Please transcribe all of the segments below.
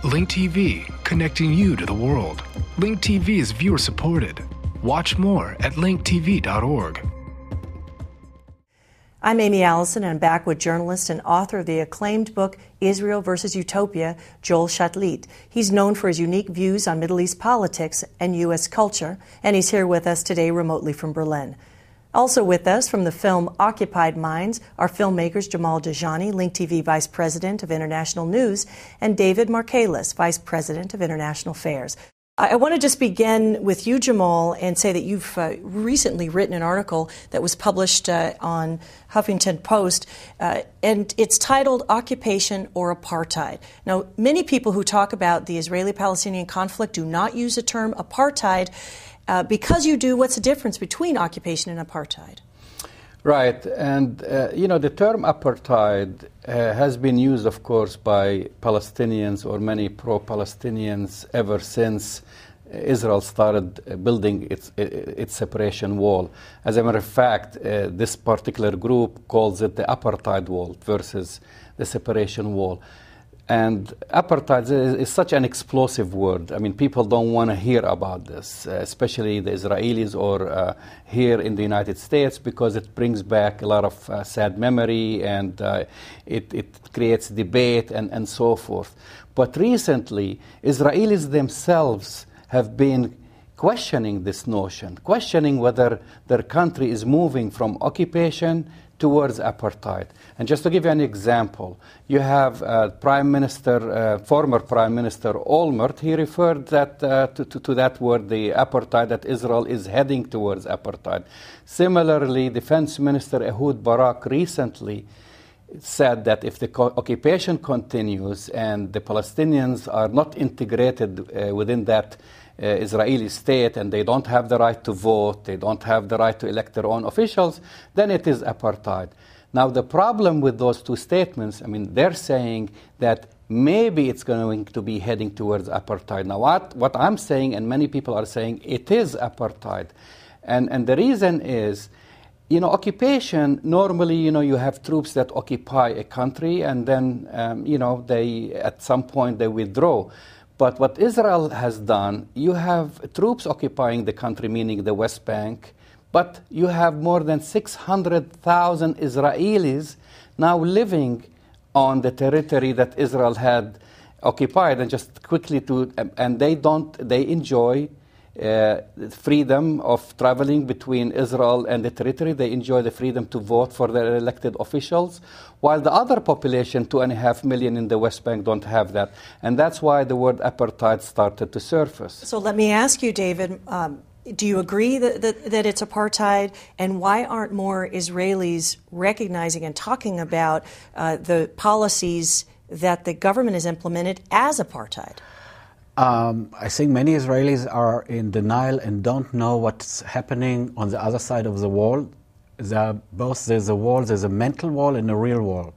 Link TV, connecting you to the world. Link TV is viewer supported. Watch more at linktv.org. I'm Amy Allison, and I'm back with journalist and author of the acclaimed book, Israel versus Utopia, Joel Schalit. He's known for his unique views on Middle East politics and U.S. culture, and he's here with us today remotely from Berlin. Also with us from the film Occupied Minds are filmmakers Jamal Dajani, Link TV Vice President of International News, and David Michaelis, Vice President of International Affairs. I want to just begin with you, Jamal, and say that you've recently written an article that was published on Huffington Post, and it's titled Occupation or Apartheid. Now, many people who talk about the Israeli-Palestinian conflict do not use the term apartheid. Because you do, what's the difference between occupation and apartheid? Right, and the term apartheid has been used, of course, by Palestinians or many pro-Palestinians ever since Israel started building its separation wall. As a matter of fact, this particular group calls it the apartheid wall versus the separation wall. And apartheid is such an explosive word. I mean, people don't want to hear about this, especially the Israelis or here in the United States, because it brings back a lot of sad memory and it creates debate and so forth. But recently, Israelis themselves have been questioning this notion, questioning whether their country is moving from occupation towards apartheid. And just to give you an example, you have former Prime Minister Olmert. He referred that to that word, the apartheid, that Israel is heading towards apartheid. Similarly, Defense Minister Ehud Barak recently said that if the occupation continues and the Palestinians are not integrated within that Israeli state and they don't have the right to vote, they don't have the right to elect their own officials, then it is apartheid. Now, the problem with those two statements, I mean, they're saying that maybe it's going to be heading towards apartheid. Now, what I'm saying, and many people are saying, it is apartheid. And the reason is, occupation, normally, you have troops that occupy a country and then, they, at some point, they withdraw. But what Israel has done, you have troops occupying the country, meaning the West Bank, but you have more than 600,000 Israelis now living on the territory that Israel had occupied. And just quickly they enjoy freedom of traveling between Israel and the territory. They enjoy the freedom to vote for their elected officials, while the other population, 2.5 million in the West Bank, don't have that. And that's why the word apartheid started to surface. So let me ask you, David, do you agree that it's apartheid? And why aren't more Israelis recognizing and talking about the policies that the government has implemented as apartheid? I think many Israelis are in denial and don't know what's happening on the other side of the wall. There's a wall, there's a mental wall and a real wall.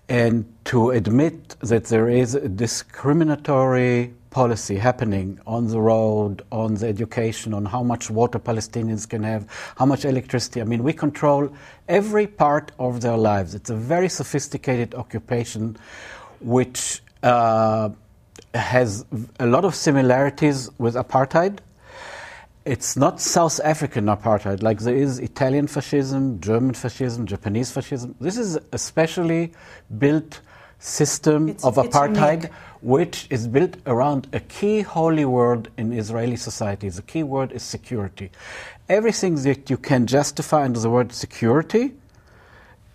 And to admit that there is a discriminatory policy happening on the road, on the education, on how much water Palestinians can have, how much electricity. I mean, we control every part of their lives. It's a very sophisticated occupation which has a lot of similarities with apartheid. It's not South African apartheid like there is Italian fascism, German fascism, Japanese fascism. This is a specially built system of apartheid which is built around a key holy word in Israeli society. The key word is security. Everything that you can justify under the word security,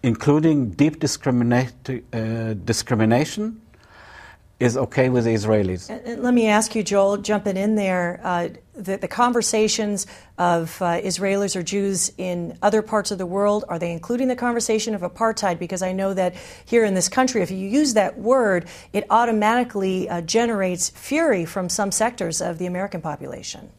including deep discrimination, is okay with the Israelis. And let me ask you, Joel, jumping in there, the conversations of Israelis or Jews in other parts of the world, are they including the conversation of apartheid? Because I know that here in this country, if you use that word, it automatically generates fury from some sectors of the American population.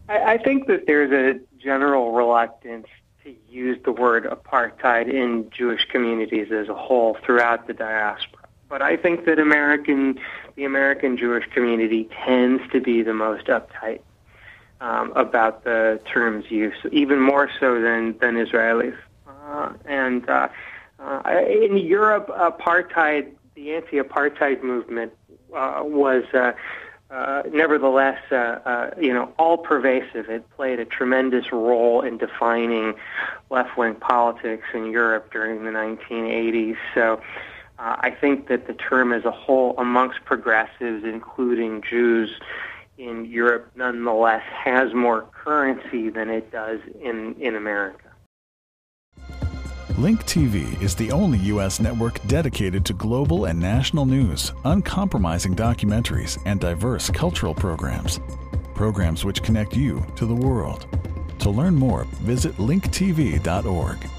I think that there's a general reluctance to use the word apartheid in Jewish communities as a whole throughout the diaspora. But I think that the American Jewish community tends to be the most uptight about the term's use, even more so than Israelis. In Europe, apartheid the anti-apartheid movement was nevertheless, all-pervasive. It played a tremendous role in defining left-wing politics in Europe during the 1980s. So I think that the term as a whole amongst progressives, including Jews in Europe, nonetheless has more currency than it does in America. Link TV is the only U.S. network dedicated to global and national news, uncompromising documentaries, and diverse cultural programs. Programs which connect you to the world. To learn more, visit linktv.org.